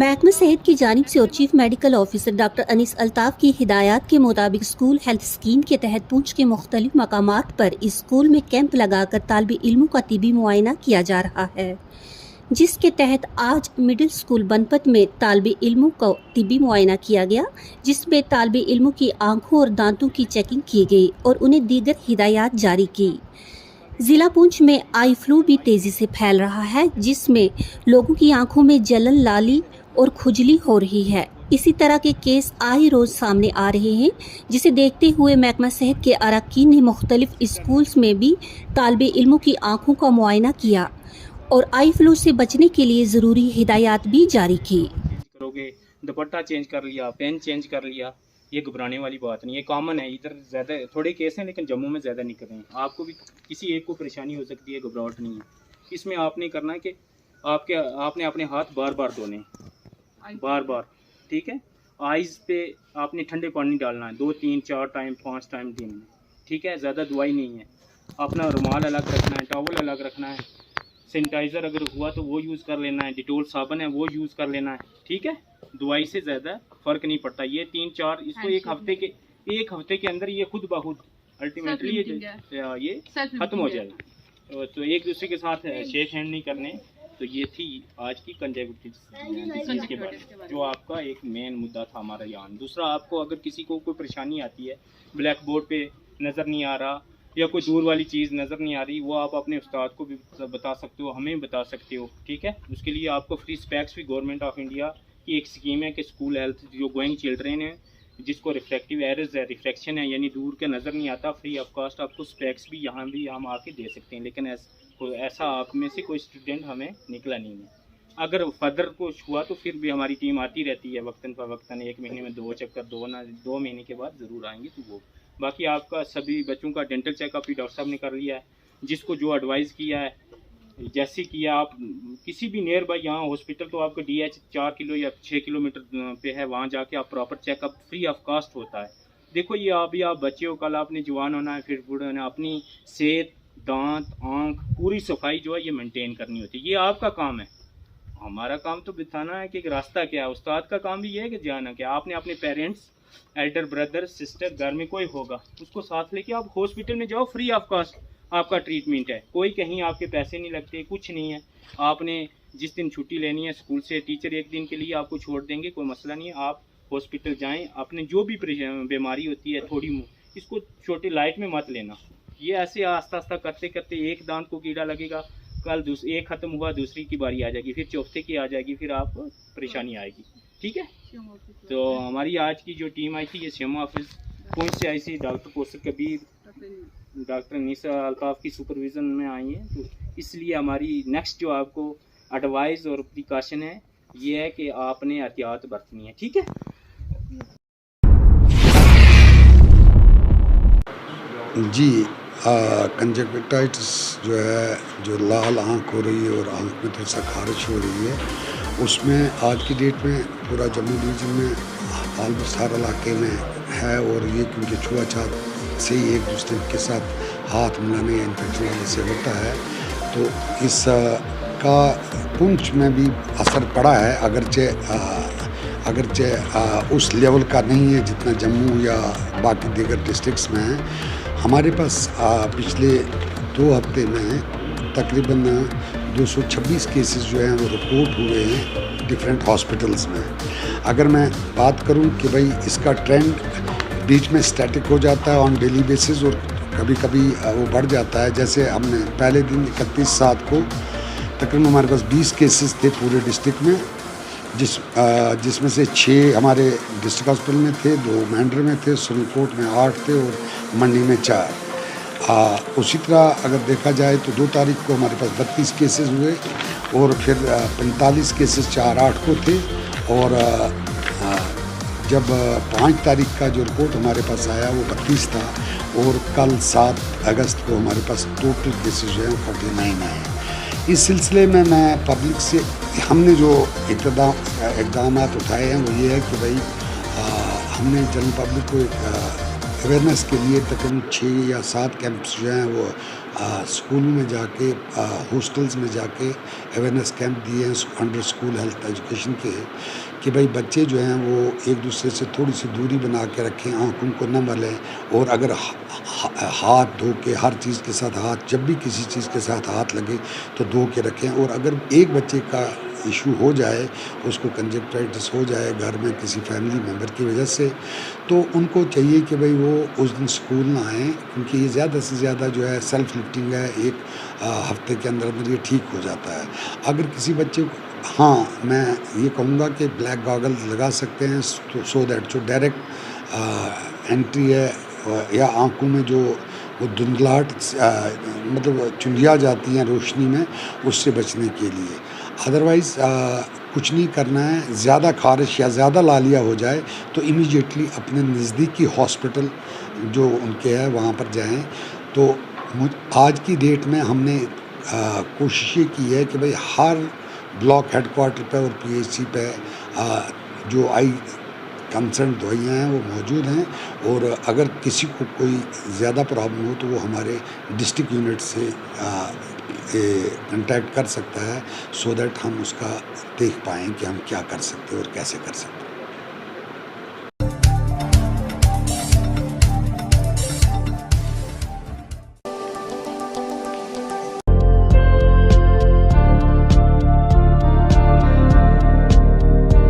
महकमा सेहत की जानिब से और chief medical officer doctor Anees Altaf की हिदायत के मुताबिक स्कूल हेल्थ स्कीम के तहत पूंछ के मुख्तलिफ मकामात पर इस स्कूल में कैंप लगाकर तालिब इल्मों का तिबी मुआयना किया जा रहा है, जिसके तहत आज मिडिल स्कूल बनपत में तालिब इल्मों का तिबी मुआयना किया गया, जिसमें तालिब इल्मों की आंखों और दांतों की चेकिंग की गई और उन्हें दीगर हिदायत जारी की। जिला पुंछ में आई फ्लू भी तेजी से फैल रहा है, जिसमें लोगों की आंखों में जलन, लाली और खुजली हो रही है। इसी तरह के केस आए रोज सामने आ रहे हैं, जिसे देखते हुए महकमा सेहत के अरकान ने मुख्तलिफ स्कूल्स में भी तालिबे इल्मों की आंखों का मुआयना किया और आई फ्लू से बचने के लिए ज़रूरी हिदायत भी जारी की। करोगे, दुपट्टा चेंज कर लिया, पेन चेंज कर लिया, ये घबराने वाली बात नहीं है, कॉमन है। इधर ज़्यादा थोड़े केस हैं लेकिन जम्मू में ज़्यादा निकल रहे हैं। आपको भी किसी एक को परेशानी हो सकती है, घबराहट नहीं है। इसमें आपने करना है कि आपने अपने हाथ बार बार धोने, बार बार, ठीक है। आइज़ पे आपने ठंडे पानी डालना है 2 3 4 टाइम 5 टाइम दिन में, ठीक है। ज़्यादा दवाई नहीं है। अपना रुमाल अलग रखना है, टॉवल अलग रखना है, सैनिटाइज़र अगर हुआ तो वो यूज़ कर लेना है, डिटोल साबुन है वो यूज़ कर लेना है, ठीक है। दवाई से ज़्यादा फ़र्क नहीं पड़ता। ये 3-4 इसको एक हफ्ते के अंदर ये खुद ब खुद अल्टीमेटली ये ख़त्म हो जाएगा। तो एक दूसरे के साथ शेक हैंड नहीं करने। तो ये थी आज की कंजक्टिविटिस डिसीज़ के बारे में, जो आपका एक मेन मुद्दा था हमारा यहाँ। दूसरा, आपको अगर किसी को कोई परेशानी आती है, ब्लैक बोर्ड पे नज़र नहीं आ रहा या कोई दूर वाली चीज़ नज़र नहीं आ रही, वो आप अपने उस्ताद को भी बता सकते हो, हमें बता सकते हो, ठीक है। उसके लिए आपको फ्री स्पेक्स भी गवर्नमेंट ऑफ इंडिया की एक स्कीम है कि स्कूल हेल्थ जो गोइंग चिल्ड्रेन है, जिसको रिफ्लेक्टिव एरर्स है, रिफ्लेक्शन है, यानी दूर के नज़र नहीं आता, फ्री ऑफ कास्ट आपको स्पेक्स भी यहाँ भी हम आके दे सकते हैं। लेकिन ऐसा आप में से कोई स्टूडेंट हमें निकला नहीं है। अगर फर्दर कुछ हुआ तो फिर भी हमारी टीम आती रहती है वक्तन पर वक्तन, 1 महीने में 2 चक्कर, 2 महीने के बाद ज़रूर आएंगे। तो वो बाकी आपका सभी बच्चों का डेंटल चेकअप भी डॉक्टर साहब ने कर लिया है, जिसको जो एडवाइस किया है जैसे किया। आप किसी भी नियर बाई यहाँ हॉस्पिटल तो आपका DH 4 किलो या 6 किलोमीटर पे है, वहाँ जाके आप proper checkup free of cost होता है। देखो ये अभी आप बच्चे हो, कल आपने जवान होना है, फिर बूढ़े होना है। अपनी सेहत, दांत, आँख, पूरी सफाई जो है ये मेंटेन करनी होती है। ये आपका काम है। हमारा काम तो बताना है कि रास्ता क्या है। उस्ताद का काम भी ये है कि जाना क्या। आपने अपने पेरेंट्स, एल्डर ब्रदर, सिस्टर, घर में कोई होगा उसको साथ लेके आप हॉस्पिटल में जाओ, फ्री ऑफ कास्ट आपका ट्रीटमेंट है। कोई कहीं आपके पैसे नहीं लगते, कुछ नहीं है। आपने जिस दिन छुट्टी लेनी है स्कूल से, टीचर 1 दिन के लिए आपको छोड़ देंगे, कोई मसला नहीं है। आप हॉस्पिटल जाएं, अपने जो भी बीमारी होती है थोड़ी, इसको छोटी लाइट में मत लेना। ये ऐसे आस्ता आस्ता करते करते एक दांत को कीड़ा लगेगा, कल एक ख़त्म हुआ, दूसरी की बारी आ जाएगी, फिर चौथे की आ जाएगी, फिर आपको परेशानी आएगी, ठीक है। तो हमारी आज की जो टीम आई थी, ये सीएम ऑफिस पुंछ से आई थी। डॉक्टर कौसर कबीर, डॉक्टर अनीस अल्ताफ की सुपरविज़न में आई हैं। तो इसलिए हमारी नेक्स्ट जो आपको एडवाइस और प्रिकॉशन है ये है कि आपने एहतियात बरतनी है, ठीक है। जी, कंजक्टिविटाइटिस जो है, जो लाल आँख हो रही है और आँख में थोड़ा सा खारिश हो रही है, उसमें आज की डेट में पूरा जम्मू डिवीज़न में ऑलमोस्ट हर इलाके में है। और ये क्योंकि छुआछात से ही एक दूसरे के साथ हाथ मिलाने या इन्फेक्शन वाले से होता है, तो इस का पुंछ में भी असर पड़ा है। अगरचे उस लेवल का नहीं है जितना जम्मू या बाकी दीगर डिस्ट्रिक्ट्स में है। हमारे पास पिछले 2 हफ्ते में तकरीबन 226 केसेस जो हैं वो रिपोर्ट हुए हैं डिफरेंट हॉस्पिटल्स में। अगर मैं बात करूं कि भाई इसका ट्रेंड बीच में स्टैटिक हो जाता है ऑन डेली बेसिस और कभी कभी वो बढ़ जाता है। जैसे हमने पहले दिन 31/7 को तकरीबन हमारे पास 20 केसेस थे पूरे डिस्ट्रिक्ट में, जिसमें से 6 हमारे डिस्ट्रिक्ट हॉस्पिटल में थे, 2 मैंड्रे में थे, सुल्तानकोट में 8 थे और मंडी में 4। उसी तरह अगर देखा जाए तो 2 तारीख को हमारे पास 32 केसेस हुए और फिर 45 केसेस 4-8 को थे। और जब 5 तारीख का जो रिपोर्ट हमारे पास आया वो 32 था और कल 7 अगस्त को हमारे पास टोटल केसेस जो हैं 49 आए। इस सिलसिले में मैं पब्लिक से हमने जो इक़दाम उठाए हैं वो ये है कि भाई हमने जनरल पब्लिक को अवेयरनेस के लिए तकरीबन 6 या 7 कैंप्स जो हैं वो स्कूल में जाके हॉस्टल्स में जाके अवेयरनेस कैंप दिए हैं अंडर स्कूल हेल्थ एजुकेशन के, कि भाई बच्चे जो हैं वो एक दूसरे से थोड़ी सी दूरी बना के रखें, आँखों को न मलें, और अगर हाथ धो के, हर चीज़ के साथ हाथ, जब भी किसी चीज़ के साथ हाथ लगे तो धो के रखें। और अगर एक बच्चे का इशू हो जाए, उसको कंजक्टिवाइटिस हो जाए घर में किसी फैमिली मेम्बर की वजह से, तो उनको चाहिए कि भाई वो उस दिन स्कूल ना आएँ, क्योंकि ये ज़्यादा से ज़्यादा जो है सेल्फ लिफ्टिंग है, एक हफ्ते के अंदर अंदर ये ठीक हो जाता है। अगर किसी बच्चे को, हाँ, मैं ये कहूँगा कि ब्लैक गॉगल्स लगा सकते हैं सो दैट जो डायरेक्ट एंट्री है या आँखों में जो वो धुंधलाहट मतलब चुंधिया जाती हैं रोशनी में, उससे बचने के लिए। अदरवाइज़ कुछ नहीं करना है। ज़्यादा ख़ारिश या ज़्यादा लालिया हो जाए तो इमीडिएटली अपने नज़दीकी हॉस्पिटल जो उनके है वहाँ पर जाएं। तो आज की डेट में हमने कोशिश ये की है कि भाई हर ब्लॉक हेडक्वार्टर पे और पीएचसी पे जो आई कंसर्न दवाइयाँ हैं वो मौजूद हैं, और अगर किसी को कोई ज़्यादा प्रॉब्लम हो तो वो हमारे डिस्ट्रिक्ट यूनिट से कंटैक्ट कर सकता है, सो दैट हम उसका देख पाएँ कि हम क्या कर सकते हैं और कैसे कर सकते हैं।